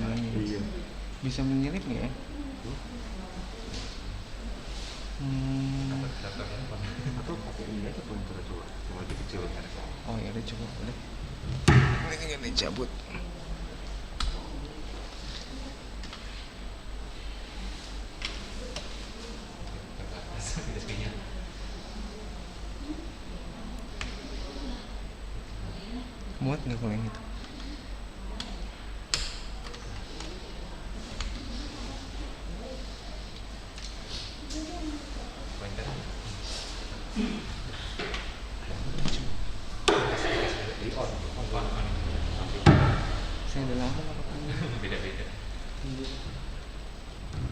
sebenarnya. Iya. Bisa menyelip nggak ya? Atau pakai ini aja pointer coba. Cuma lebih kecil kan. Oh ya udah coba boleh. Ini tinggal dicabut. Muat nggak kalau yang itu? Saya udah lama nggak pakai. Beda-beda.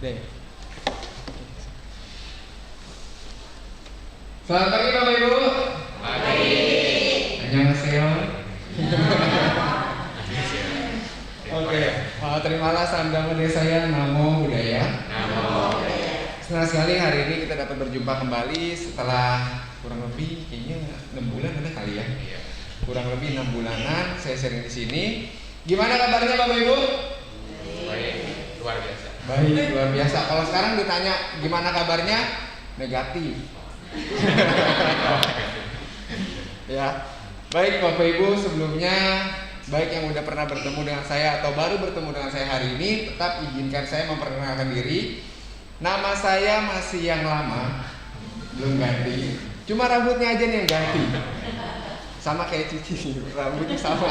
Deh. Selamat pagi Bapak Ibu. Pagi. Annyeonghaseyo. Oke, terimalah salam damai dari saya, Namo Buddhaya. Namo. Senang sekali hari ini kita dapat berjumpa kembali setelah kurang lebih kayaknya 6 bulan ada kali ya. Iya. Kurang lebih 6 bulanan saya sharing di sini. Gimana kabarnya Bapak Ibu? Baik, luar biasa. Baik, luar biasa. Kalau sekarang ditanya gimana kabarnya? Negatif. Ya. Baik Bapak Ibu, sebelumnya baik yang udah pernah bertemu dengan saya atau baru bertemu dengan saya hari ini, tetap izinkan saya memperkenalkan diri. Nama saya masih yang lama, belum ganti. Cuma rambutnya aja nih yang ganti. Sama kayak Cici, rambutnya sama.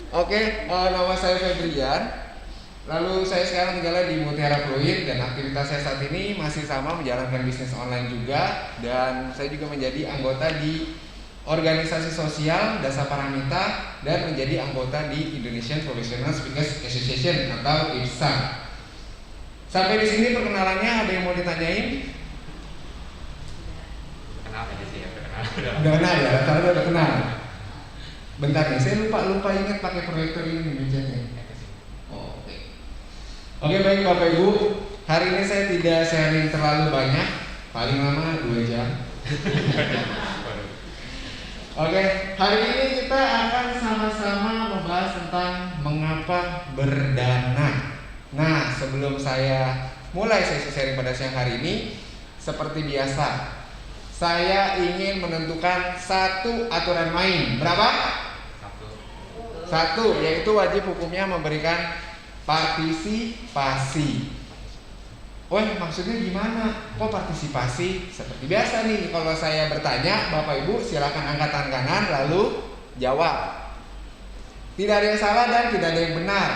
Oke, nama saya Febrian. Lalu saya sekarang tinggal di Mutiara Fluid dan aktivitas saya saat ini masih sama menjalankan bisnis online juga, dan saya juga menjadi anggota di organisasi sosial Dasa Paramita dan menjadi anggota di Indonesian Professional Speakers Association atau IPSA. Sampai di sini perkenalannya, ada yang mau ditanyain? Kenal aja sih ya, kenal. Udah kenal ya, rata-rata udah kenal. Bentar nih, saya lupa ingat pakai proyektor ini mejanya. Oh, oke. Oke baik Bapak Ibu, hari ini saya tidak sharing terlalu banyak, paling lama 2 jam. Oke, hari ini kita akan sama-sama membahas tentang mengapa berdana. Nah, sebelum saya mulai sesi sharing pada siang hari ini, seperti biasa, saya ingin menentukan satu aturan main. Berapa? Satu, yaitu wajib hukumnya memberikan partisipasi. Maksudnya gimana? Kok partisipasi? Seperti biasa nih, kalau saya bertanya, Bapak Ibu silakan angkat tangan kanan lalu jawab. Tidak ada yang salah dan tidak ada yang benar.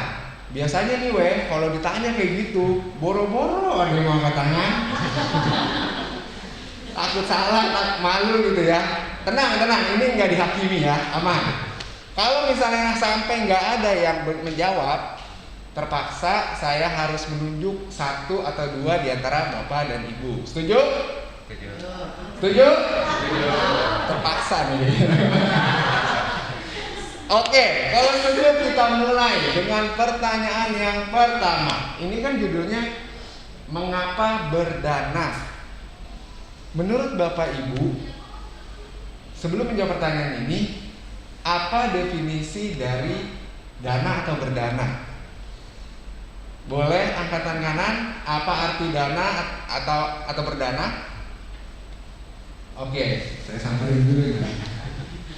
Biasanya nih kalau ditanya kayak gitu, boro-boro ada yang mau angkat tangan. Takut salah, takut malu gitu ya. Tenang, ini nggak dihakimi ya, aman. Kalau misalnya sampai nggak ada yang menjawab, terpaksa saya harus menunjuk 1 atau 2 di antara Bapak dan Ibu. Setuju? Setuju? Terpaksa nih. Oke, kalau setuju kita mulai dengan pertanyaan yang pertama. Ini kan judulnya mengapa berdana? Menurut Bapak Ibu, sebelum menjawab pertanyaan ini, apa definisi dari dana atau berdana? Boleh angkatan kanan, apa arti dana atau berdana? Oke, saya samperin dulu ya.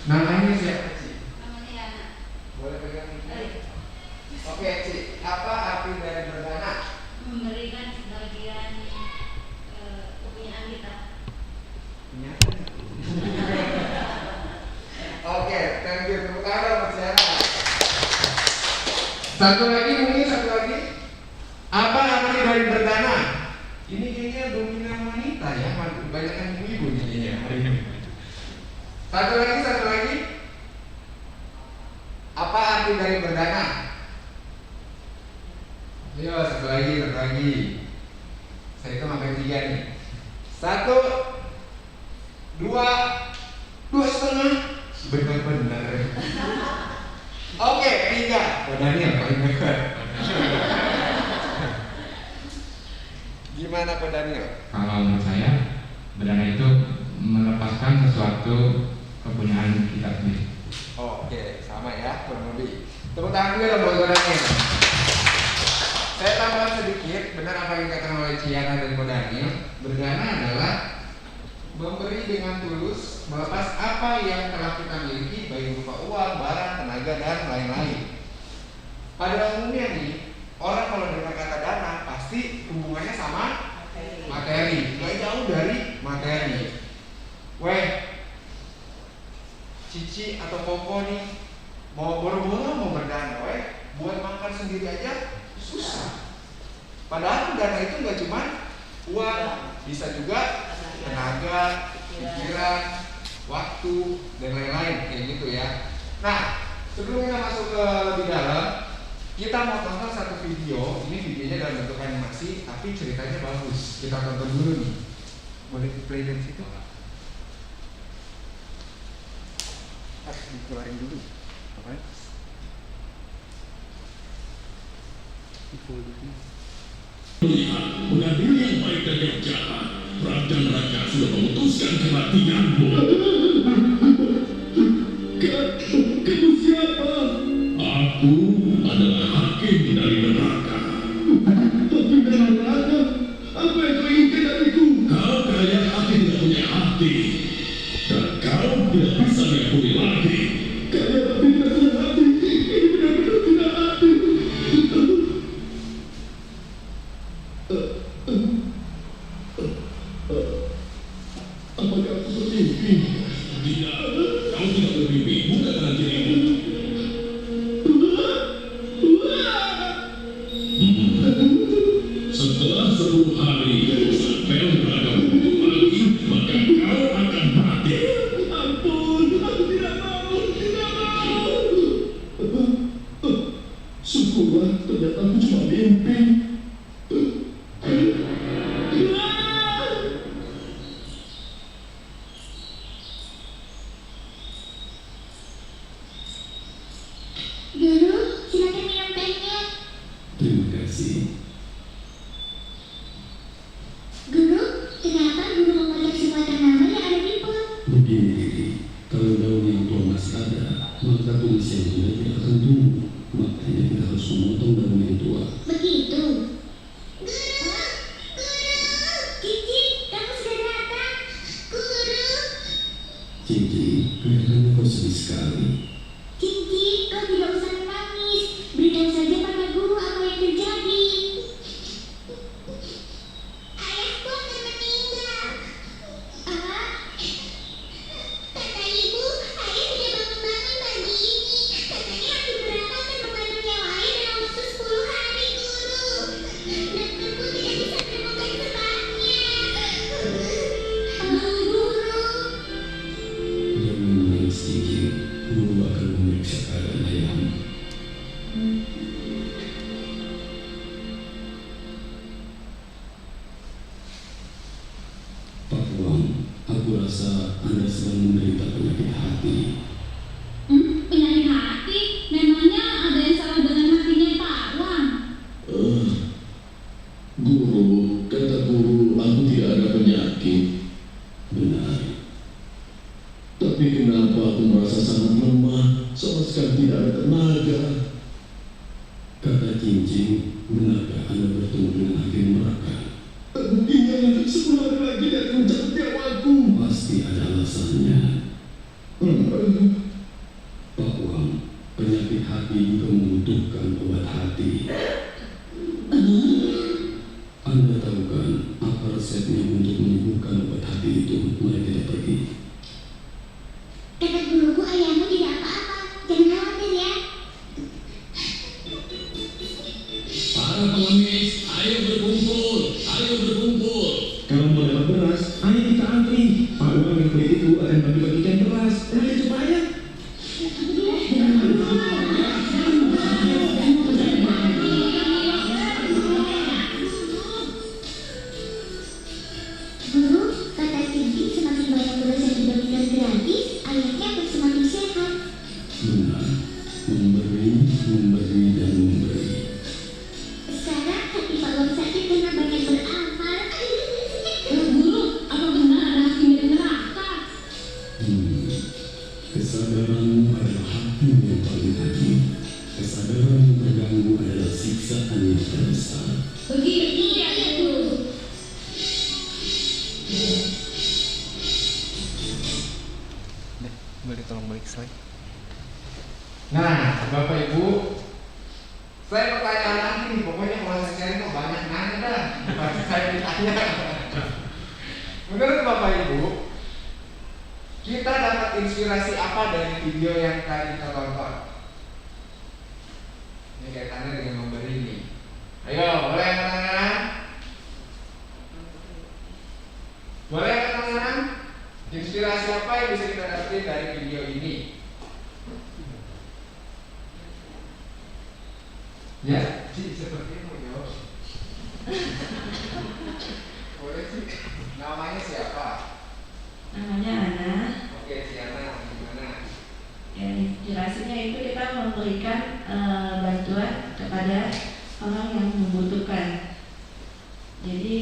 Namanya siapa, Ci? Namanya Yana. Boleh pegang ini? Oke, Ci, apa arti dari berdana? Memberikan sebagian kepunyaan kita. Oke, thank you. Tepuk tangan buat Ciara. Satu lagi. Apa arti dari berdana? Ini kayaknya dominan wanita ya, banyak yang ibu-ibu jadinya hari ini. Satu lagi. Apa arti dari berdana? Ayo, satu lagi. Saya hitung sampai 3 nih. 1, 2, 2,5. Benar. Oke, 3. Daniel paling dekat. Gimana Pak Daniel? Kalau menurut saya, berdana itu melepaskan sesuatu kepunyaan kita sendiri. Oke, sama ya, kurang lebih. Tepuk tangan juga dong buat Daniel. Saya tambahkan sedikit, benar apa yang dikatakan oleh Ciana dan Ko Daniel. Berdana adalah memberi dengan tulus, melepas apa yang telah kita miliki, baik berupa uang, barang, tenaga, dan lain-lain. Pada umumnya nih, orang kalau dengar kata dana pasti hubungannya sama materi, gak jauh dari materi. Weh, Cici atau Koko nih mau boro-boro mau berdana, weh, buat makan sendiri aja susah. Padahal dana itu gak cuma uang, bisa juga tenaga, pikiran, waktu, dan lain-lain kayak gitu ya. Nah, sebelum kita masuk ke lebih dalam, kita mau tonton satu video. Ini videonya dalam bentuk animasi, tapi ceritanya bagus. Kita tonton dulu nih. Boleh play dari situ? Harus dikeluarin dulu. Apa? Melihat mengadili yang baik dan yang jahat, Raja Neraka sudah memutuskan kematianmu. Kamu siapa? Aku adalah hakim dari neraka. Hakim dari neraka? Apa yang kau inginkan dariku? Kau kaya hati tidak punya hati, dan kau tidak bisa diampuni lagi. Kaya tapi tidak punya hati, ini benar-benar tidak adil. Apakah aku bermimpi? Tidak, kau tidak bermimpi, bukan dengan dirimu. Setelah 10 hari sampai neraka muncul lagi, maka kau akan mati. Ampun, aku tidak mau, tidak mau. Syukurlah, ternyata aku cuma mimpi. Guru, silakan minum tehnya. Terima kasih. Guru, kenapa guru memotong semua tanaman yang ada di pot? Begini Riri, kalau daun yang tua masih ada, maka tulis yang muda tidak akan tumbuh. Makanya kita harus memotong daun yang tua. Begitu. Guru, Cici, kamu sudah datang. Guru, Cici, kelihatannya kau sedih sekali. Cici, kau tidak usah menangis. Beritahu saja pada guru apa yang terjadi. Ayahku akan meninggal. Ah, kata ibu, ayah tidak bangun-bangun pagi ini. Katanya hantu neraka akan mengandung nyawa ayah dalam waktu 10 hari, guru. Dokterku tidak bisa menemukan sebabnya. Guru. Jangan menangis Cici, guru akan memeriksa keadaan ayahmu. Pak Wang, aku rasa Anda sedang menderita penyakit hati. Penyakit hati? Memangnya ada yang salah dengan hatinya Pak Wang? Guru, kata guru, aku tidak ada penyakit. Benar. Tapi kenapa aku merasa sangat lemah, sama sekali tidak ada tenaga? Kata Cincin, benarkah Anda bertemu dengan hakim neraka? Iya, 10 hari lagi dia akan mencabut nyawaku. Pasti ada alasannya. Pak Wang, penyakit hati juga membutuhkan obat hati. Anda tahu kan apa resepnya untuk menyembuhkan obat hati itu? Mari kita pergi. Kata guruku ayahmu tidak apa-apa. Jangan khawatir ya. Para pengemis, ayo berkumpul, ayo berkumpul. Kalau mau dapat beras, ayo kita antri. Pak Wang yang kulit itu akan bagi-bagikan beras. Ayo cepat ya. Guru, kata Cici semakin banyak beras yang dibagikan gratis, ayahnya akan semakin sehat. Benar, memberi, memberi, dan memberi. Sekarang hati Pak Wang sakit karena Saya pertanyaan lagi nih, pokoknya kalau saya cari tuh banyak nanya dah, pasti saya ditanya. Menurut Bapak Ibu, kita dapat inspirasi apa dari video yang tadi kita tonton? Ini kaitannya dengan memberi ini. Ayo, boleh angkat tangan? Boleh angkat tangan? Inspirasi apa yang bisa kita dapetin dari video ini? Ya, Ci, seperti mau jawab. Boleh sih. Namanya siapa? Namanya Ana. Oke, si Ana, gimana? Ya, inspirasinya itu kita memberikan bantuan kepada orang yang membutuhkan. Jadi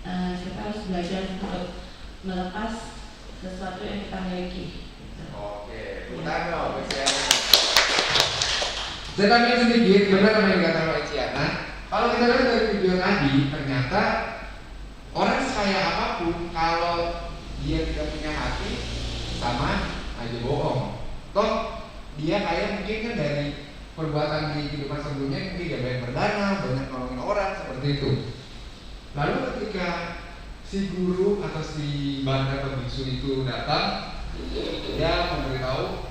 kita harus belajar untuk melepas sesuatu yang kita miliki. Oke, bentar dong, si Ana. Saya tambahin sedikit, benar apa yang dikatakan oleh Ciana. Kalau kita lihat dari video tadi, ternyata orang sekaya apapun, kalau dia tidak punya hati, sama aja bohong. Toh dia kaya mungkin kan dari perbuatan di kehidupan sebelumnya, mungkin dia banyak berdana, banyak nolongin orang seperti itu. Lalu ketika si guru atau si bandar atau biksu itu datang, dia memberitahu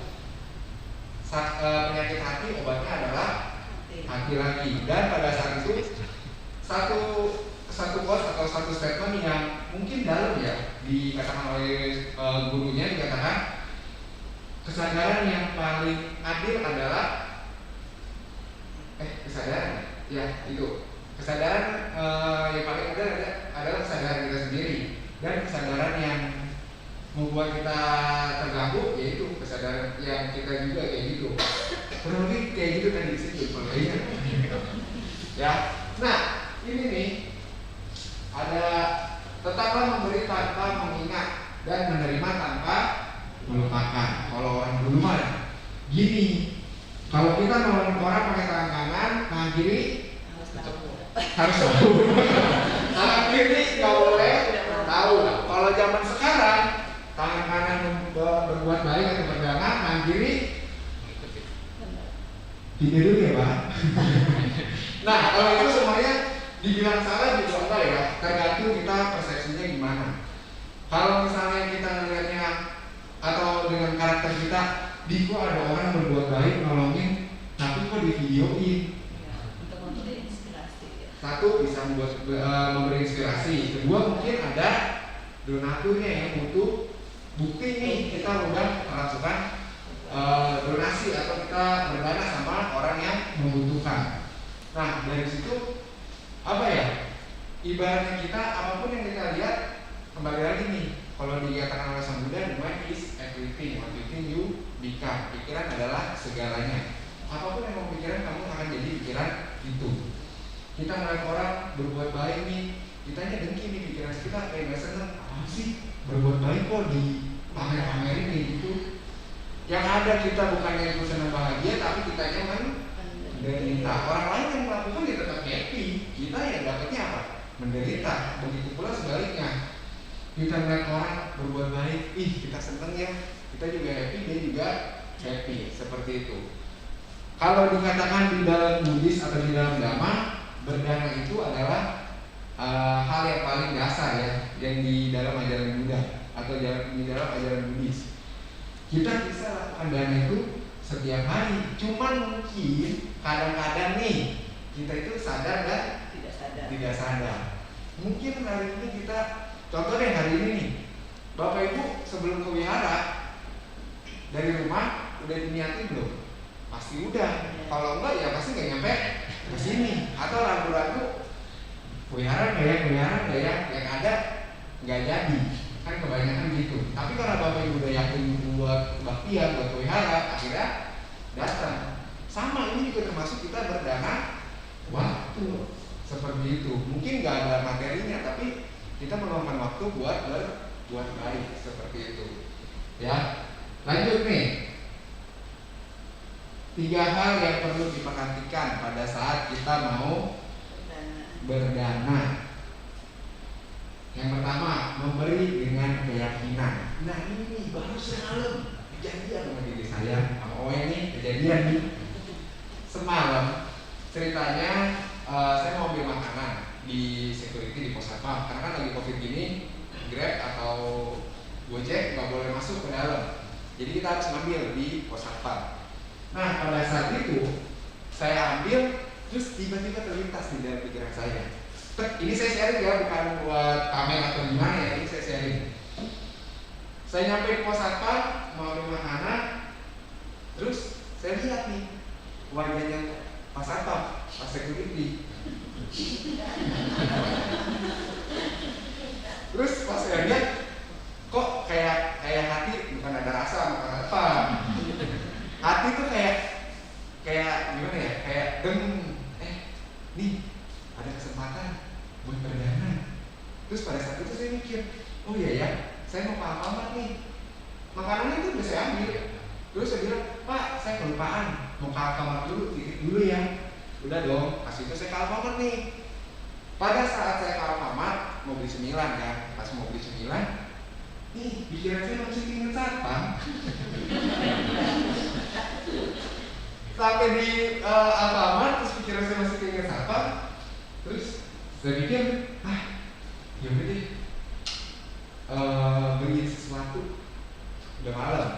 penyakit hati obatnya adalah hati lagi. Dan pada saat itu satu quote atau satu statement yang mungkin dalam ya dikatakan oleh gurunya, dikatakan kesadaran yang paling adil adalah kesadaran ya itu kesadaran yang paling adil adalah kesadaran kita sendiri, dan kesadaran yang membuat kita terganggu yaitu kesadaran yang kita juga kayak gitu. Kurang lebih kayak gitu tadi di situ ya. Nah ini nih ada tetaplah memberi tanpa mengingat dan menerima tanpa melupakan. Kalau orang dulu mah gini, kalau kita nolongin orang pakai tangan kanan, tangan kiri harus tahu. Tangan kiri nggak boleh tahu. Kalau zaman sekarang tangan kanan berbuat baik atau berdana, tangan kiri tidak dulu ya Pak. Nah kalau itu semuanya dibilang salah juga enggak ya, tergantung kita persepsinya gimana. Kalau misalnya kita melihatnya atau dengan karakter kita, di kok ada orang berbuat baik nolongin, tapi kok di videoin. Untuk memberi inspirasi. Satu bisa memberi inspirasi, kedua mungkin ada donaturnya yang butuh bukti nih kita udah melakukan donasi atau kita berdana sama orang yang membutuhkan. Nah dari situ apa ya, ibaratnya kita apapun yang kita lihat, kembali lagi nih, kalau dikatakan oleh Sang Buddha, the mind is everything, what you think you become. Pikiran adalah segalanya. Apapun yang kamu pikiran, kamu akan jadi pikiran itu. Kita melihat orang berbuat baik nih, kitanya dengki nih, pikiran kita kayak nggak seneng, apa sih berbuat baik kok di pamer-pamerin kayak gitu. Yang ada kita bukannya itu senang bahagia, tapi kitanya menderita. Orang lain yang melakukan dia tetap happy, kita yang dapatnya apa? Menderita. Begitu pula sebaliknya, kita melihat orang berbuat baik, ih kita seneng ya, kita juga happy, dia juga happy. Seperti itu. Kalau dikatakan di dalam Buddhis atau di dalam Dhamma, berdana itu adalah hal yang paling dasar ya, yang di dalam ajaran Buddha atau di dalam ajaran Buddhis. Kita bisa lakukan dana itu setiap hari. Cuman mungkin kadang-kadang nih kita itu sadar dan tidak sadar. Mungkin hari ini kita, contoh deh hari ini nih, Bapak Ibu sebelum ke wihara dari rumah udah diniatin belum? Pasti udah. Kalau enggak ya pasti nggak nyampe ke sini. Atau ragu-ragu wihara nggak ya, yang ada nggak jadi. Kan kebanyakan gitu. Tapi karena Bapak Ibu udah yakin buat baktian, buat wihara, akhirnya datang. Sama ini juga termasuk kita berdana waktu seperti itu. Mungkin nggak ada materinya, tapi kita meluangkan waktu buat berbuat baik seperti itu. Ya, lanjut nih. 3 hal yang perlu diperhatikan pada saat kita mau berdana. Yang pertama, memberi dengan keyakinan. Nah ini baru semalam kejadian sama diri saya, sama Owe nih kejadian nih. Semalam ceritanya saya mau ambil makanan di security di pos satpam karena kan lagi covid gini, Grab atau Gojek nggak boleh masuk ke dalam, jadi kita harus ngambil di pos satpam. Nah pada saat itu saya ambil, terus tiba-tiba terlintas di dalam pikiran saya. Ini saya sharing ya, bukan buat pamer atau gimana ya, ini saya sharing. Saya nyampe di pos satpam mau ambil makanan, terus saya lihat nih wajahnya Pak Satpam, Pak Security. Terus pas saya lihat, kok kayak hati bukan ada rasa bukan apa. Hati tuh kayak gimana ya? Kayak nih ada kesempatan buat perdana. Terus pada saat itu saya mikir, oh iya ya, saya mau Alfamart nih. Makanannya itu udah saya ambil. Terus saya bilang, Pak, saya kelupaan, mau ke Alfamart dulu, titip dulu ya. Udah dong, pas itu saya ke Alfamart nih. Pada saat saya ke Alfamart, mau beli cemilan kan, pas mau beli cemilan, nih pikiran saya masih ingat satpam. Sampai di Alfamart, terus pikiran saya masih ingat satpam. Terus saya pikir, ya udah deh, beli sesuatu. Udah malam,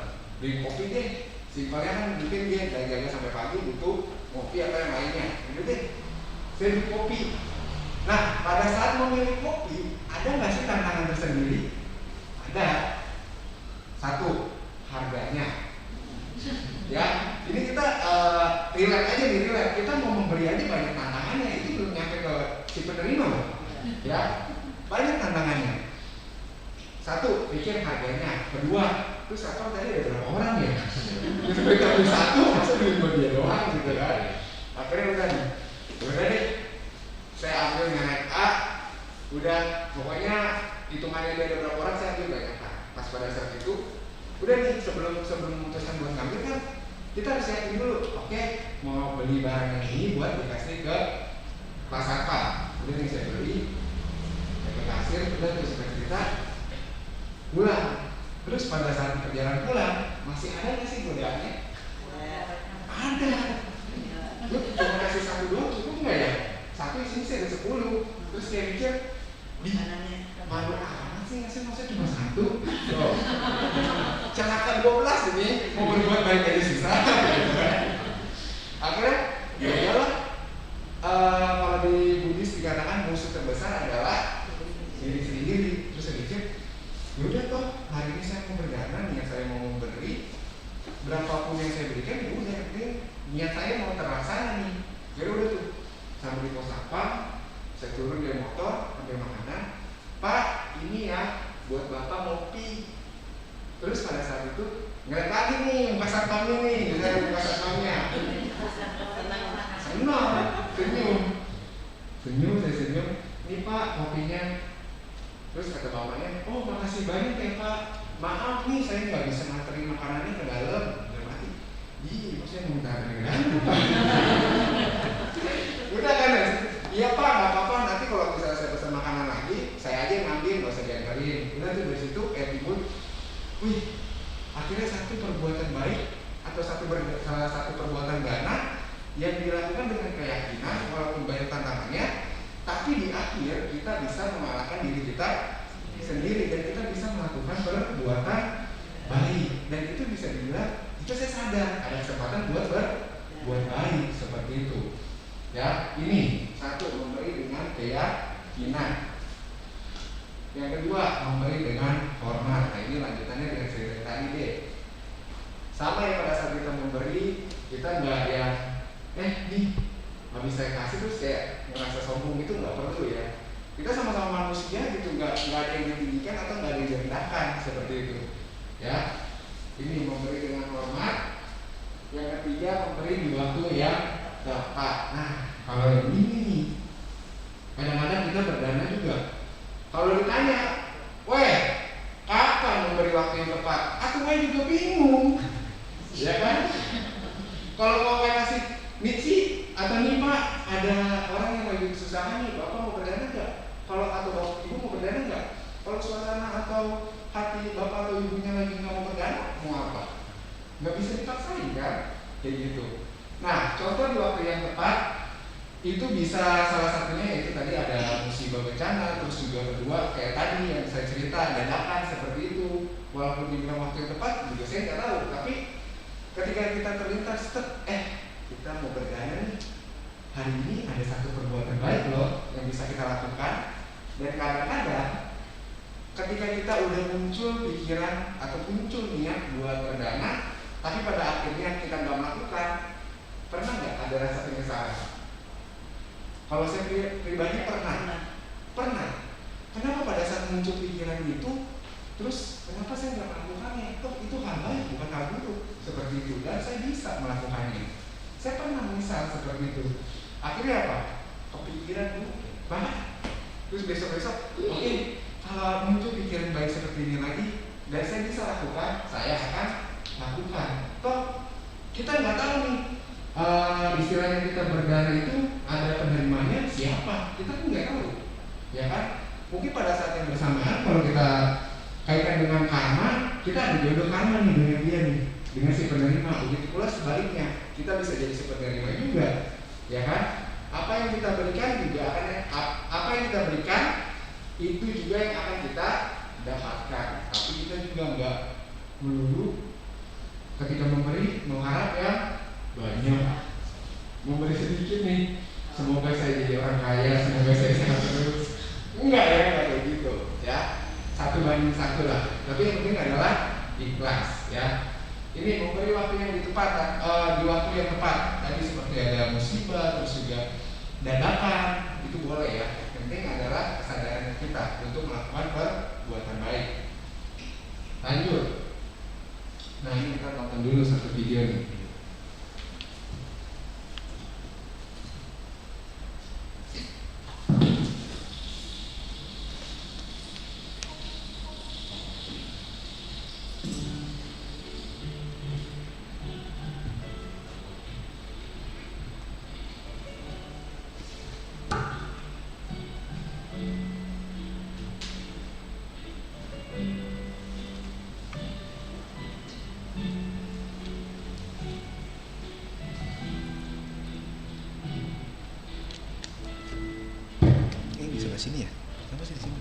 beli kopi deh. Simpelnya kan mungkin dia jaga sampai pagi butuh kopi atau yang lainnya. Udah deh, saya beli kopi. Nah, pada saat memilih kopi, ada nggak sih tantangan tersendiri? Ada. Satu, harganya. Ya, ini kita relate aja nih, relate. Kita mau membeli aja banyak tantangannya, itu belum nyampe ke si penerima loh. Ya, banyak tantangannya. Satu, pikir harganya. Kedua, terus apa tadi ada berapa orang ya? Terus kita beli satu, masa duit buat dia doang gitu kan? Akhirnya udah deh, saya ambil merek A, udah pokoknya hitungannya dia ada berapa orang saya ambil banyak A. Pas pada saat itu, udah nih sebelum memutuskan buat ngambil kan, kita harus yakin dulu, oke, mau beli barang yang ini buat dikasih ke Pak Satpam. Udah nih saya beli, saya ke kasir, udah terus cerita, pulang. Terus pada saat di perjalanan pulang, masih ada nggak sih godaannya? Ada. Lu cuma kasih satu doang cukup nggak ya? Satu isinya sih ada 10. Terus dia mikir, malu amat sih ngasih masa cuma satu. Oh. Celaka 12 ini, mau berbuat baik aja susah. Akhirnya, ya iyalah. Kalau di Buddhis dikatakan musuh terbesar adalah diri sendiri. Terus saya pikir, yaudah toh hari ini saya mau berdana, niat saya mau memberi berapapun yang saya berikan, ya udah niat saya mau terlaksana nih. Jadi udah tuh sampai di pos satpam, saya turun dari motor ambil makanan. Pak, ini ya buat bapak ngopi. Terus pada saat itu ngeliat lagi nih muka satpamnya nih, ngeliat muka satpamnya. Senang, senyum, saya senyum. Ini Pak kopinya. Terus kata bapaknya, oh makasih banyak ya Pak. Maaf nih saya nggak bisa nganterin makanannya ke dalam. Udah mati. Ih, maksudnya mau nganterin ke dalam Pak. Udah kan? Iya Pak, nggak apa-apa. Nanti kalau misalnya saya pesan makanan lagi, saya aja yang ngambil, nggak usah diantarin. Udah tuh dari situ timbul, wih, akhirnya satu perbuatan baik atau salah satu perbuatan gana yang dilakukan dengan keyakinan walaupun banyak tantangannya. Tapi di akhir kita bisa mengalahkan diri kita sendiri dan kita bisa melakukan perbuatan baik, dan itu bisa dibilang itu saya sadar ada kesempatan buat berbuat baik seperti itu. Ya, ini satu memberi dengan keyakinan. Yang kedua memberi dengan hormat. Nah ini lanjutannya dengan cerita tadi deh. Sama ya pada saat kita memberi kita nggak ya nih habis saya kasih terus kayak ngerasa sombong itu nggak perlu ya. Kita sama-sama manusia gitu, nggak ada yang ditinggikan atau nggak ada yang direndahkan seperti itu. Ya, ini memberi dengan hormat. Yang ketiga memberi di waktu yang tepat. Nah, kalau yang ini nih, kadang-kadang kita berdana juga. Kalau ditanya, weh, kapan memberi waktu yang tepat? Aku juga bingung, ya kan? Kalau mau kasih Mitsi atau nih Pak, ada orang yang lagi kesusahan nih, Bapak mau berdana nggak? Kalau atau Bapak Ibu mau berdana nggak? Kalau suasana atau hati Bapak atau Ibunya lagi nggak mau berdana, mau apa? Nggak bisa dipaksain kan? Kayak gitu. Nah, contoh di waktu yang tepat, itu bisa salah satunya yaitu tadi ada musibah bencana, terus juga kedua kayak tadi yang saya cerita dadakan seperti itu. Walaupun dibilang waktu yang tepat juga saya nggak tahu, tapi ketika kita terlintas kita mau berdana nih, hari ini ada satu perbuatan baik loh yang bisa kita lakukan. Dan kadang-kadang ketika kita udah muncul pikiran atau muncul niat buat berdana, tapi pada akhirnya kita nggak melakukan, pernah nggak ada rasa penyesalan? Kalau saya pribadi pernah. Kenapa pada saat muncul pikiran itu, terus kenapa saya nggak melakukannya? Toh itu hal baik, bukan hal buruk seperti itu, dan saya bisa melakukannya. Saya pernah menyesal seperti itu. Akhirnya apa? Kepikiran dulu, terus besok-besok, oke, kalau muncul pikiran baik seperti ini lagi, dan saya bisa lakukan, saya akan lakukan. Toh kita nggak tahu nih. Istilahnya kita berdana itu ada penerimanya siapa, kita pun nggak tahu, ya kan? Mungkin pada saat yang bersamaan kalau kita kaitkan dengan karma, kita ada jodoh karma nih dengan dia nih, dengan si penerima. Begitu pula sebaliknya, kita bisa jadi si penerima juga, ya kan? Apa yang kita berikan juga akan, apa yang kita berikan itu juga yang akan kita dapatkan. Tapi kita juga nggak melulu ketika memberi mengharap yang banyak, memberi sedikit nih, semoga saya jadi orang kaya, semoga saya sehat terus. Enggak ya, kayak gitu ya, 1:1 lah. Tapi yang penting adalah ikhlas ya. Ini memberi waktu yang ditepatkan, di waktu yang tepat. Tadi seperti ada musibah, terus juga dadakan, itu boleh ya. Yang penting adalah kesadaran kita untuk melakukan perbuatan baik. Lanjut. Nah ini kita tonton dulu satu video nih. Sini ya? Kenapa sih di sini?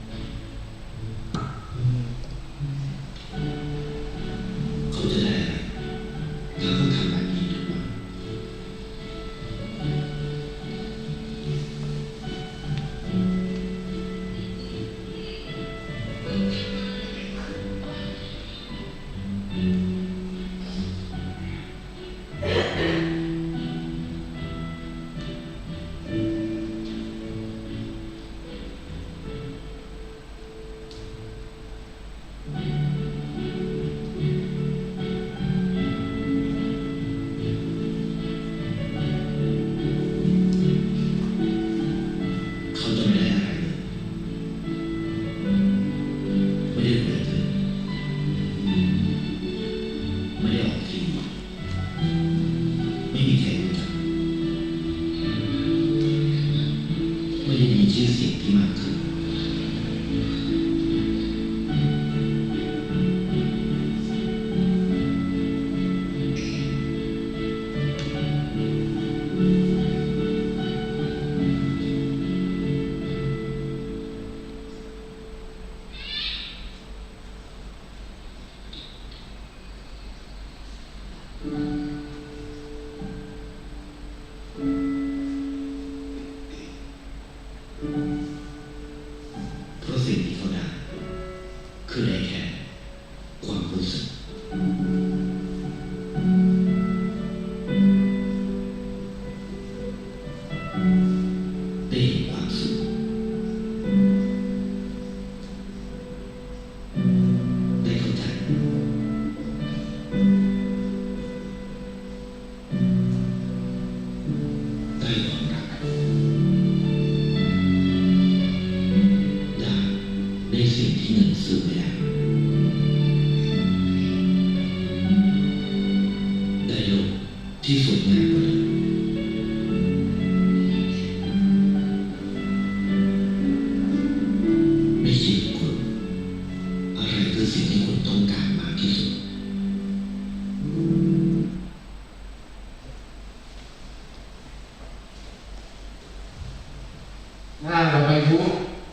Nah, Bapak Ibu,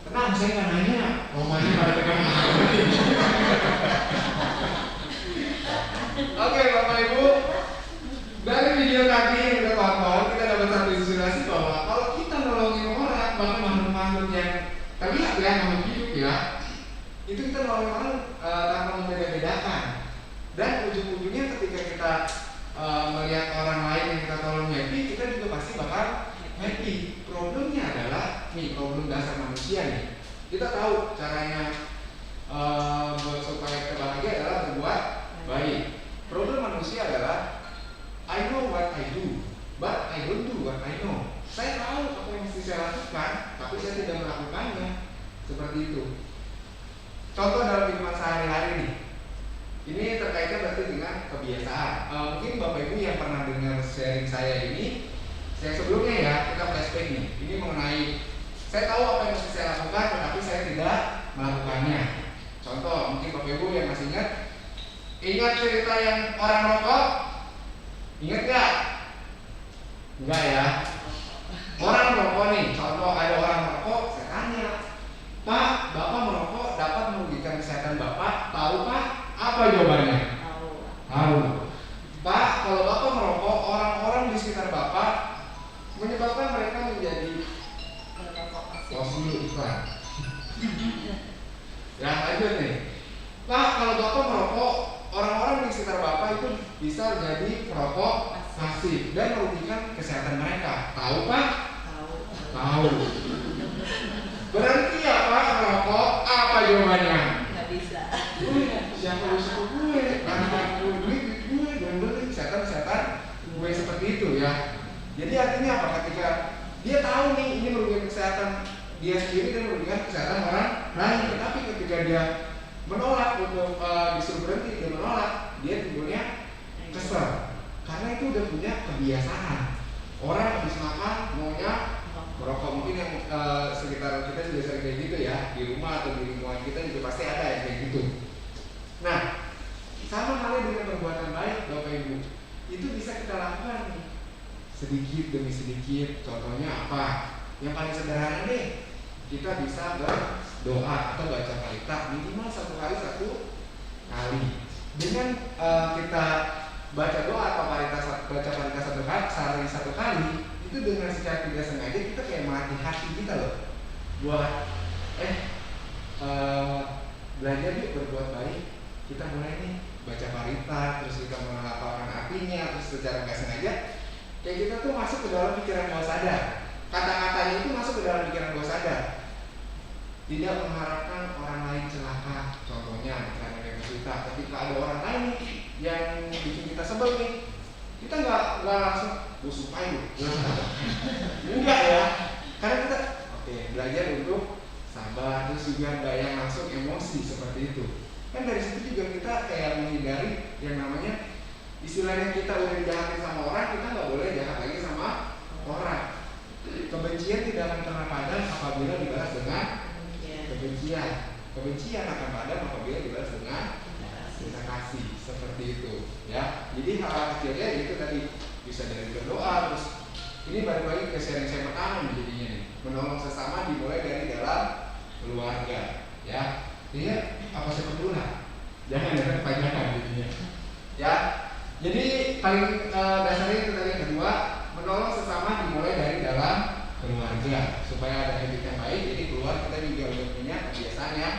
tenang, saya nggak nanya, romanya pada pegang. Oke, Bapak Ibu, dari video tadi yang kita tonton, kita dapat satu inspirasi bahwa kalau kita nolongin orang, bahkan makhluk-makhluk yang terlihat ya, makhluk hidup ya, itu kita nolongin orang tanpa membeda-bedakan. Dan ujung-ujungnya ketika kita melihat orang lain yang kita tolong happy, kita juga pasti bakal happy. Problemnya adalah, nih problem dasar manusia nih. Kita tahu caranya buat supaya kita bahagia adalah berbuat baik. Problem manusia adalah I know what I do, but I don't do what I know. Saya tahu apa yang mesti saya lakukan, tapi saya tidak melakukannya. Seperti itu. Contoh dalam kehidupan sehari-hari nih. Ini terkaitnya berarti dengan kebiasaan. Mungkin Bapak Ibu yang pernah dengar sharing saya ini, saya sebelumnya ya, kita flashback nih. Ini mengenai saya tahu apa yang mesti saya lakukan, tetapi saya tidak melakukannya. Contoh, mungkin Bapak Ibu yang masih ingat cerita yang orang rokok? Ingat gak? Enggak ya. Orang merokok nih, contoh ada orang merokok, saya tanya, Pak, Bapak merokok dapat merugikan kesehatan Bapak? Tahu Pak? Apa jawabannya? Tahu. Pak, kalau Bapak merokok, orang-orang di sekitar Bapak menyebabkan mereka menjadi dulu iklan. Ya lanjut nih. Pak, kalau Bapak merokok, orang-orang di sekitar Bapak itu bisa jadi perokok pasif dan merugikan kesehatan mereka. Tahu Pak? Tahu. Berhenti ya Pak merokok? Apa jawabannya? Nggak bisa. Siapa lu suruh gue? Karena gue duit gue dan beli kesehatan gue seperti itu ya. Jadi artinya apa? Ketika dia tahu nih ini merugikan kesehatan dia sendiri dan merugikan kesehatan orang lain, tetapi ketika dia menolak untuk disuruh berhenti, dia menolak, dia timbulnya kesel karena itu udah punya kebiasaan. Orang habis makan maunya merokok. Mungkin yang sekitar kita juga sering kayak gitu ya, di rumah atau di lingkungan kita juga pasti ada yang kayak gitu. Nah, sama halnya dengan perbuatan baik Bapak Ibu, itu bisa kita lakukan nih sedikit demi sedikit. Contohnya apa? Yang paling sederhana nih, kita bisa berdoa atau baca parita minimal 1 hari 1 kali. Dengan kita baca doa atau baca parita 1 kali, itu dengan secara tidak sengaja kita kayak melatih hati kita loh buat belajar yuk berbuat baik. Kita mulai nih baca parita, terus kita menghafalkan artinya, terus secara nggak sengaja kayak kita tuh masuk ke dalam pikiran bawah sadar. Kata-katanya itu masuk ke dalam pikiran bawah sadar. Tidak mengharapkan orang lain celaka. Contohnya karena yang cerita, ketika ada orang lain yang bikin kita sebel nih, kita nggak langsung supaya lu enggak ya, karena kita belajar untuk sabar, terus juga nggak yang langsung emosi seperti itu. Kan dari situ juga kita kayak menghindari yang namanya istilahnya kita udah dijahatin sama orang, kita nggak boleh jahat lagi sama orang. Kebencian tidak akan pernah padam apabila dibalas dengan kebencian. Kebencian akan padam apabila dibalas dengan kita kasih, seperti itu ya. Jadi hal kecilnya itu tadi bisa dari berdoa. Terus ini balik lagi ke sharing saya pertama jadinya nih, menolong sesama dimulai dari dalam keluarga ya. Jadi apa saya peduli? Jangan kepanjangan jadinya ya. Jadi paling dasarnya itu tadi yang kedua, menolong sesama dimulai dari dalam keluarga supaya ada habit yang baik. Jadi keluar kita juga udah punya kebiasaan yang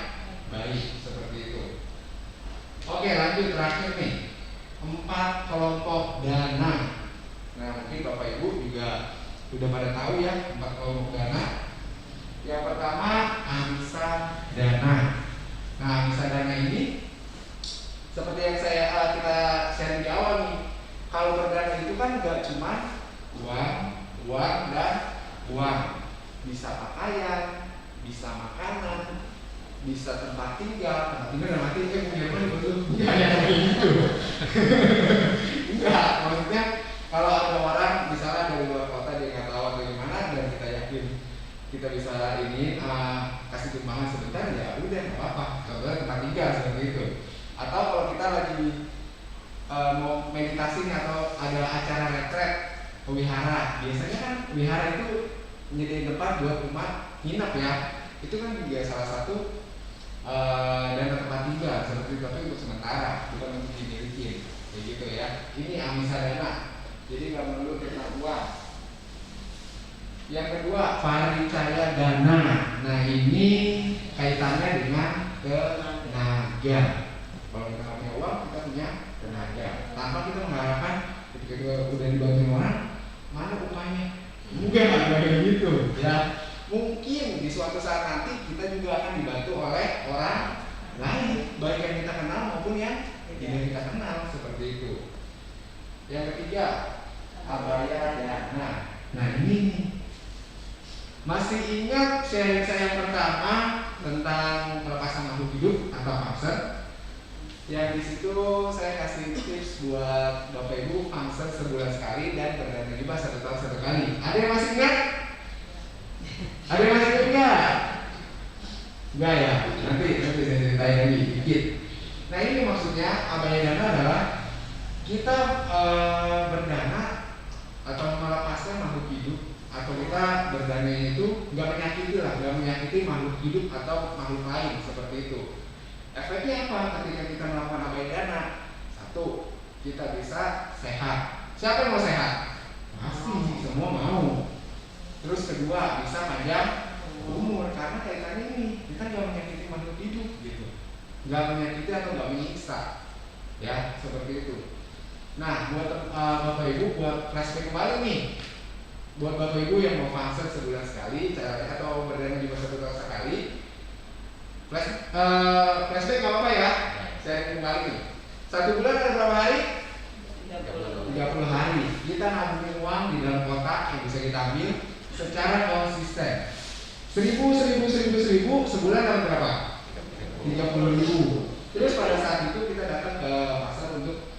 baik seperti itu. Oke, lanjut terakhir nih, 4 kelompok dana. Nah mungkin Bapak Ibu juga sudah pada tahu ya 4 kelompok dana. Yang pertama Amsa Dana. Nah Amsa Dana ini seperti yang kita sharing di awal nih, kalau berdana itu kan gak cuma uang dan uang, bisa pakaian, bisa makanan, bisa tempat tinggal nanti punya mana betul? Ya kayak gitu. Enggak, maksudnya kalau ada orang misalnya dari luar kota dia nggak tahu atau gimana dan kita yakin kita bisa kasih sumbangan sebentar, ya udah nggak apa-apa. Contohnya tempat tinggal seperti itu. Atau kalau kita lagi mau meditasi atau ada acara retret ke wihara, biasanya kan wihara itu menyediakan tempat buat umat nginap ya. Itu kan juga salah satu dana tempat tinggal seperti itu, tapi untuk sementara, bukan untuk dimiliki, kayak gitu ya. Ini amisa dana, jadi nggak perlu tentang uang. Yang kedua, paricaya dana. Nah ini kaitannya dengan tenaga. Kalau kita nggak punya uang, kita punya tenaga. Tanpa kita mengharapkan ketika kita udah dibantu orang, mana upahnya? Enggak kayak gitu ya. Mungkin di suatu saat nanti kita juga akan dibantu oleh orang lain, baik yang kita kenal maupun yang tidak kita kenal, seperti itu. Yang ketiga, abaya dana. Nah ini nih, masih ingat sharing saya yang pertama tentang pelepasan makhluk hidup atau fangser? Yang di situ saya kasih tips buat Bapak Ibu fangser sebulan sekali dan berdana hibah 1 tahun 1 kali. Ada yang masih ingat? Ada yang masih ingat enggak? Enggak ya? Nanti saya ceritain lagi dikit. Nah ini maksudnya abaya dana adalah kita berdana atau melepaskan makhluk hidup, atau kita berdana itu nggak menyakiti makhluk hidup atau makhluk lain, seperti itu. Efeknya apa ketika kita melakukan abaya dana? 1, kita bisa sehat. Siapa yang mau sehat? Pasti semua mau. Terus kedua, bisa panjang umur, karena kaitannya ini kita nggak menyakiti makhluk hidup gitu, nggak menyakiti atau nggak menyiksa, ya seperti itu. Nah buat Bapak Ibu, buat flashback kembali nih, buat Bapak Ibu yang mau fangser sebulan sekali caranya, atau berdana hibah 1 tahun sekali, flashback nggak apa-apa ya. Saya kembali nih, 1 bulan ada berapa hari? 30 hari. Kita nabungin uang di dalam kotak yang bisa kita ambil secara konsisten. 1000 sebulan dapat berapa? 30.000. Terus pada saat itu kita datang ke pasar untuk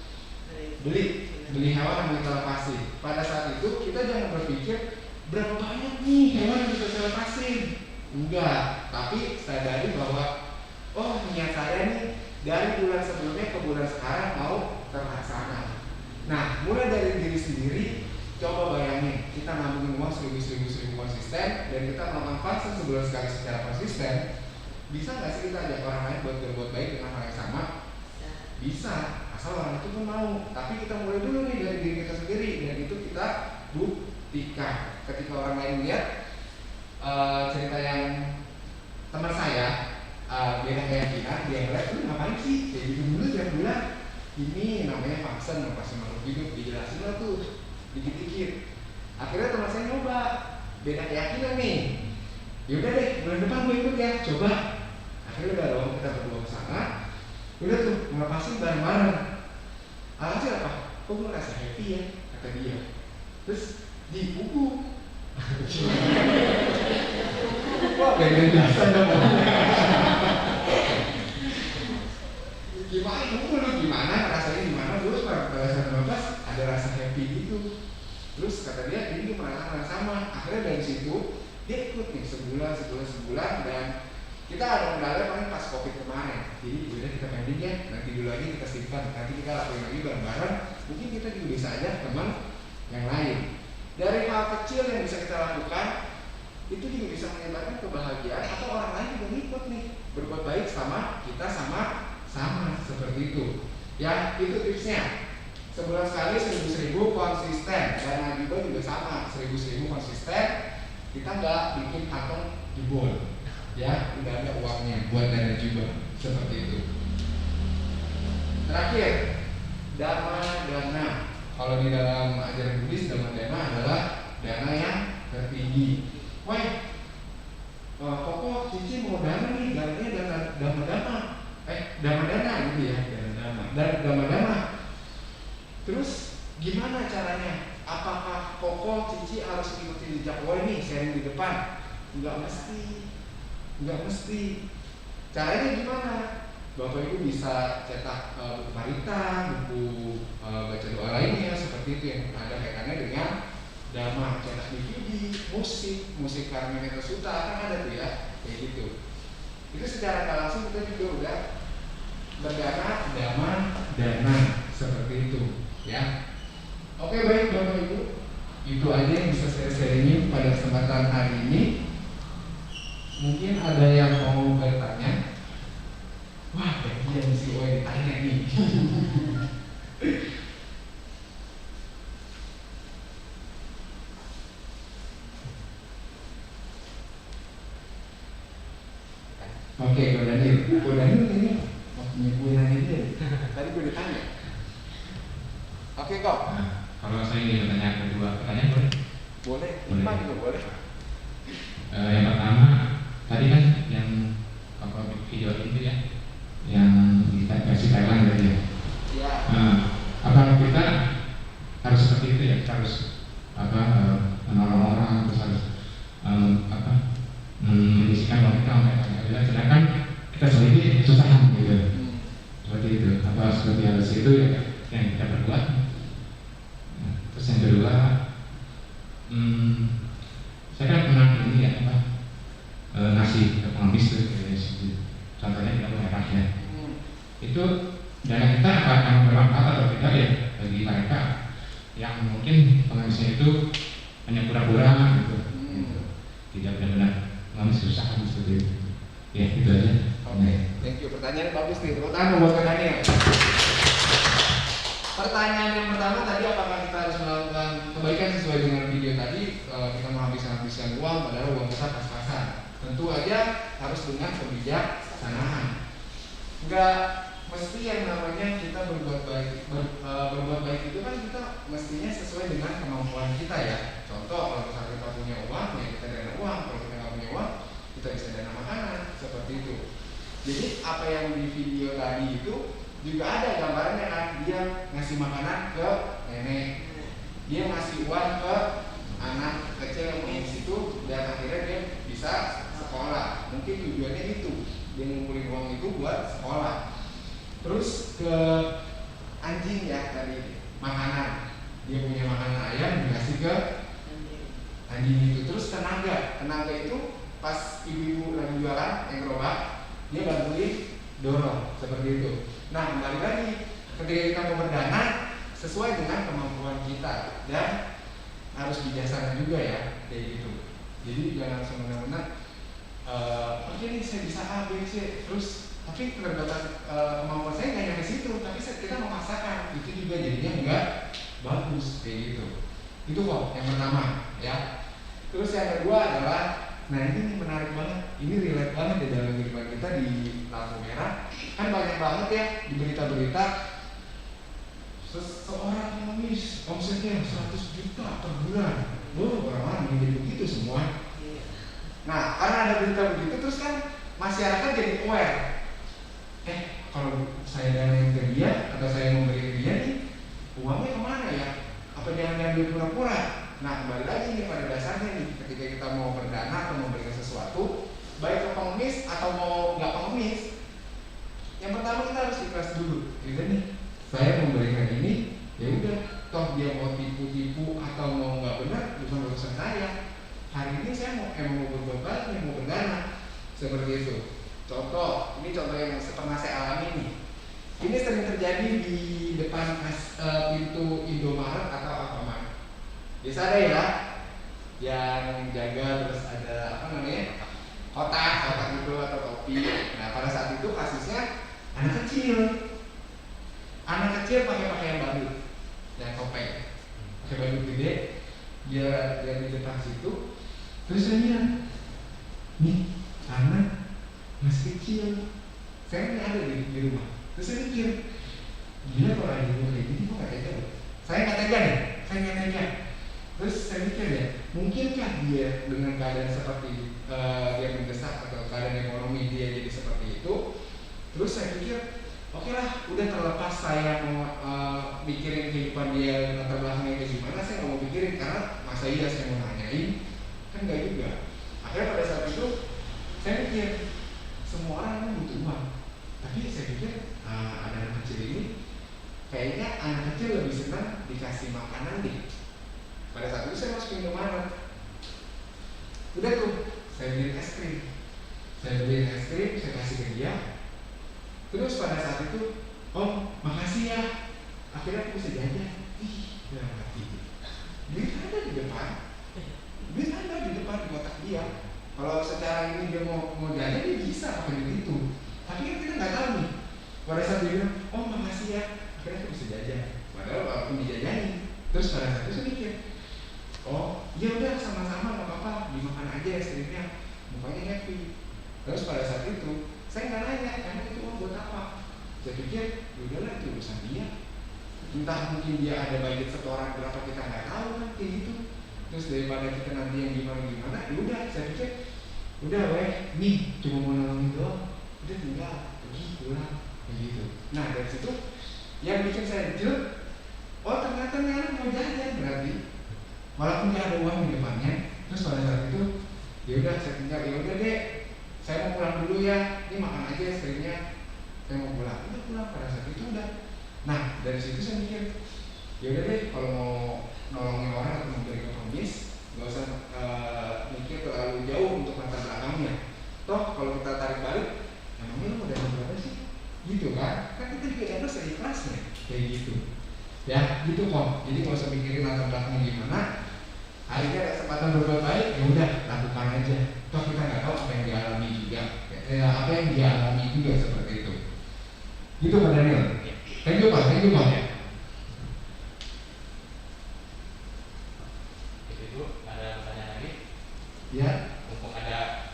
beli hewan yang kita lepasin. Pada saat itu kita jangan berpikir berapa banyak nih hewan yang bisa saya lepasin. Enggak, tapi sadari bahwa oh niat saya nih dari bulan sebelumnya ke bulan sekarang mau terlaksana. Nah mulai dari diri sendiri, coba bayangin kita nabungin uang 1000 konsisten dan kita melakukan fangser sebulan sekali secara konsisten. Bisa nggak sih kita ajak orang lain buat berbuat baik dengan hal yang sama? Bisa, asal orang itu pun mau. Tapi kita mulai dulu nih dari diri kita sendiri, dan itu kita buktikan. Ketika orang lain lihat cerita yang teman saya, beda keyakinan, dia ngeliat, lu ngapain sih kayak gitu dulu tiap bulan? Ini namanya fangser, lepasin makhluk hidup, dijelasin lah tuh dikit-dikit. Akhirnya teman saya nyoba, beda keyakinan nih. Yaudah deh, bulan depan gue ikut ya, coba. Akhirnya udah dong, kita berdua kesana. Udah tuh, ngelepasin bareng-bareng. Alhasil apa? Kok gue ngerasa happy ya, kata dia. Terus di buku wah, beda dasar dong. Gimana rasanya gimana? Terus pada saat 15 ada rasa happy gitu. Terus kata dia, ini merasakan yang sama. Akhirnya dari situ dia ikut nih sebulan, dan kita ada kendala paling pas COVID kemarin. Jadi udah kita pending ya, nanti dulu aja kita simpan, nanti kita lakuin lagi bareng-bareng. Mungkin kita juga bisa ajak teman yang lain. Dari hal kecil yang bisa kita lakukan, itu juga bisa menyebarkan kebahagiaan, atau orang lain juga ngikut nih berbuat baik sama kita, sama seperti itu. Ya itu tipsnya. Sebulan sekali 1000 konsisten, dan hibah juga sama 1000 konsisten. Kita nggak bikin kantong jebol, ya udah ada uangnya buat dana juga, seperti itu. Terakhir, dana. Kalau di dalam ajaran Buddhis, dana adalah dana yang tertinggi. Wah, Koko Cici mau dana nih, dananya dana gitu ya, dana. Terus gimana caranya? Apakah Koko Cici harus ikuti jejak Woi nih sharing di depan? Enggak mesti. Caranya gimana? Bapak Ibu bisa cetak buku parita, buku baca doa lainnya, seperti itu yang ada kaitannya dengan dhamma, cetak DVD, musik Carmen Suta kan ada tuh ya, kayak gitu. Itu secara nggak langsung kita juga udah dana seperti itu, ya. Oke baik Bapak Ibu, itu aja yang bisa saya sharing pada kesempatan hari ini. Mungkin ada yang mau bertanya. Wah, dia mesti ditanya nih. Oke, Ko Daniel ini waktunya gue nanya dia. Tadi gue ditanya. Oke, kok. Nah, kalau saya ingin bertanya kedua pertanyaan boleh? Boleh, Boleh. lima juga boleh. Yang pertama, tadi kan yang video itu ya, yang kita versi Thailand tadi ya. Ya. Apa kita harus seperti itu ya? Kita harus menolong orang, terus harus mengisikan uang kita sampai pada sedangkan kita sendiri kesusahan gitu. Seperti itu. Apa seperti harus itu ya yang kita perbuat. Nah, terus yang kedua, saya kan pernah ini ya ngasih ke pengemis tuh, contohnya kita punya rakyat. Itu dana kita akan bermanfaat atau tidak ya bagi mereka yang mungkin pengemisnya itu hanya pura-pura gitu, tidak benar-benar mengemis susah seperti itu. Ya itu aja. Oke, thank you. Pertanyaan bagus nih, tepuk tangan buat Daniel. Pertanyaan yang pertama tadi, apakah kita harus melakukan kebaikan sesuai dengan video tadi? Kalau kita menghabiskan uang, padahal uang kita pas-pasan. Tentu aja harus dengan kebijaksanaan. Enggak mesti yang namanya kita berbuat baik. Berbuat baik itu kan kita mestinya sesuai dengan kemampuan kita ya. Contoh, kalau misalnya kita punya uang, ya kita dana uang. Kalau kita nggak punya uang, kita bisa dana makanan. Seperti itu. Jadi apa yang di video tadi itu juga ada gambarnya kan, dia ngasih makanan ke nenek, dia ngasih uang ke anak kecil yang mengisi itu, dan akhirnya dia bisa sekolah. Mungkin tujuannya itu, dia ngumpulin uang itu buat sekolah. Terus ke anjing ya tadi, makanan, dia punya makanan ayam dikasih ke anjing itu. Terus tenaga itu pas ibu-ibu lagi jualan yang gerobak, dia bantuin dorong seperti itu. Nah, kembali lagi, ketika kita mau berdana sesuai dengan kemampuan kita dan harus bijaksana juga ya, kayak gitu. Jadi jangan semena-mena oke nih saya bisa A, B, C, terus tapi keterbatasan kemampuan saya nggak nyampe situ, tapi kita memaksakan, itu juga jadinya nggak bagus kayak gitu. Itu kok yang pertama ya. Terus yang kedua adalah, nah ini menarik banget, ini relate banget di dalam kehidupan kita di lampu merah. Kan banyak banget ya di berita-berita seseorang pengemis omsetnya 100 juta per bulan. Orang-orang yang jadi begitu semua. Nah, karena ada berita begitu, terus kan masyarakat jadi aware. Kalau saya danain ke dia atau saya memberi ke dia nih, uangnya kemana ya? Apa jangan diambil pura-pura? Nah, kembali lagi nih pada dasarnya nih, ketika kita mau berdana atau memberikan sesuatu, baik ke pengemis atau mau nggak pengemis, yang pertama kita harus ikhlas dulu. Gitu nih, saya memberikan ini, ya udah, toh dia mau tipu-tipu atau mau nggak benar, bukan urusan saya. Hari ini saya mau berbuat baik, mau berdana, seperti itu. Contoh, ini contoh yang pernah saya alami nih. Ini sering terjadi di depan pintu Indomaret atau Alfamart. Biasa ada ya, yang jaga, terus ada kotak gitu atau topi. Nah, pada saat itu kasusnya anak kecil pakai pakaian badut dan topeng, pakai badut gede, dia di depan situ. Terus saya bilang, nih anak masih kecil, saya ini ada di rumah. Terus saya mikir, gila kalau ada rumah kayak gini, kok gak tega? Saya nggak tega. Terus saya mikir ya, mungkinkah dia dengan keadaan seperti dia mendesak atau keadaan ekonomi dia jadi seperti itu? Terus saya pikir, oke lah, udah terlepas saya mau mikirin kehidupan dia latar belakangnya kayak gimana, saya nggak mau pikirin karena masa iya saya mau nanyain, kan nggak juga. Akhirnya pada saat itu saya mikir, semua orang kan butuh uang, tapi saya pikir ada anak kecil ini, kayaknya anak kecil lebih senang dikasih makanan deh. Pada saat itu saya masuk ke Indomaret, udah tuh saya beli es krim, saya kasih ke dia. Terus pada saat itu, makasih ya, akhirnya aku bisa jajan. Udah mati. Dia ada di Iya. Kalau secara ini dia mau jajan dia bisa pakai duit itu. Tapi kan kita nggak tahu nih. Pada saat dia bilang, oh makasih ya, akhirnya aku bisa jajan. Padahal walaupun dijajanin. Terus pada saat itu saya mikir, oh ya udah sama-sama nggak apa-apa, dimakan aja es krimnya, mukanya happy. Terus pada saat itu saya nggak nanya, emang itu uang buat apa? Saya pikir, yaudahlah itu urusan dia. Entah mungkin dia ada budget setoran berapa kita nggak tahu kan kayak gitu. Terus daripada kita nanti yang gimana, yaudah saya pikir, udah weh, nih cuma mau nolongin doang, udah tinggal pergi pulang kayak gitu. Nah dari situ yang bikin saya jujur, oh ternyata nih anak mau jajan berarti, walaupun nggak ada uang di depannya. Terus pada saat itu, yaudah saya tinggal, yaudah deh, saya mau pulang dulu ya, ini makan aja es krimnya, saya mau pulang. Udah pulang pada saat itu udah. Nah dari situ saya mikir, yaudah deh kalau mau nolongin orang atau memberi kompromis, nggak usah mikir terlalu jauh untuk latar belakangnya. Toh kalau kita tarik balik, emangnya lu mau dapat berapa sih? Gitu kan? Kan kita juga dapat seikhlasnya, kayak gitu. Ya gitu kok. Jadi nggak usah mikirin latar belakangnya gimana. Akhirnya ada kesempatan berbuat baik, ya udah lakukan aja. Toh kita nggak tahu apa yang dialami juga, apa yang dialami juga seperti itu. Gitu Pak Daniel. Thank you Pak. Itu ada pertanyaan lagi? Ya. Mumpung ada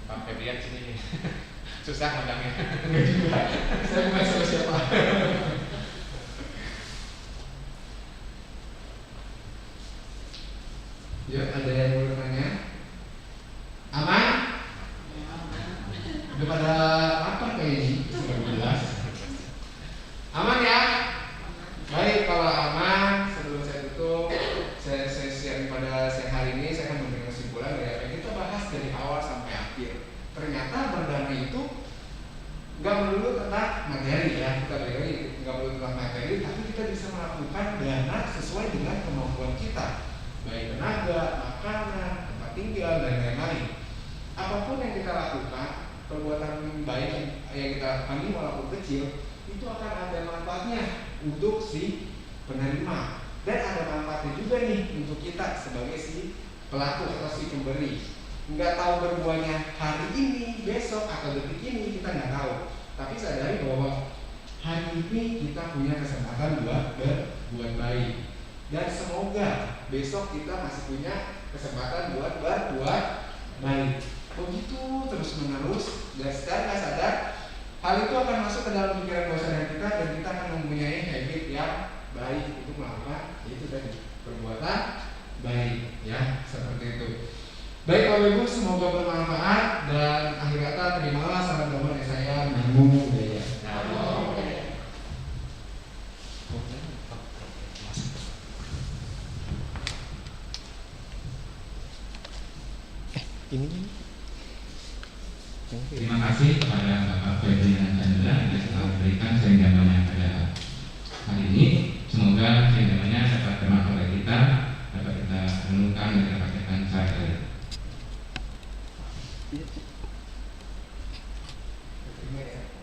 Pak Febrian sini nih. Susah ngundangnya. Enggak juga. Saya bukan siapa-siapa. Ya, ada yang mau bertanya? Aman? Udah pada apa kayak ini? Sudah jelas. Aman ya? Baik, kalau aman, sebelum saya tutup, saya share pada siang hari ini, saya akan memberikan kesimpulan dari apa yang kita bahas dari awal sampai akhir. Ternyata berdamai itu nggak melulu tentang materi ya, kita balik lagi nggak melulu tentang materi, tapi kita bisa melakukan dana sesuai dengan kemampuan kita, baik tenaga, makanan, tempat tinggal dan lain-lain. Apapun yang kita lakukan, perbuatan baik yang kita lakukan ini walaupun kecil, itu akan ada manfaatnya untuk si penerima dan ada manfaatnya juga nih untuk kita sebagai si pelaku atau si pemberi. Nggak tahu berbuahnya hari ini, besok atau detik ini, kita nggak tahu. Tapi sadari bahwa hari ini kita punya kesempatan buat berbuat baik. Dan semoga besok kita masih punya kesempatan buat berbuat baik. Begitu terus menerus dan secara nggak sadar hal itu akan masuk ke dalam pikiran bawah sadar kita dan kita akan mempunyai habit yang baik untuk melakukan itu tadi perbuatan baik ya seperti itu. Baik Bapak Ibu, semoga bermanfaat dan akhir kata terimalah salam damai dari saya Namo Buddhaya. Terima kasih kepada Bapak Febrian Chandra yang telah memberikan sendamanya pada hari ini. Semoga sendamanya dapat bermanfaat bagi kita, dapat kita renungkan dan kita praktekkan sehari-hari. Terima kasih.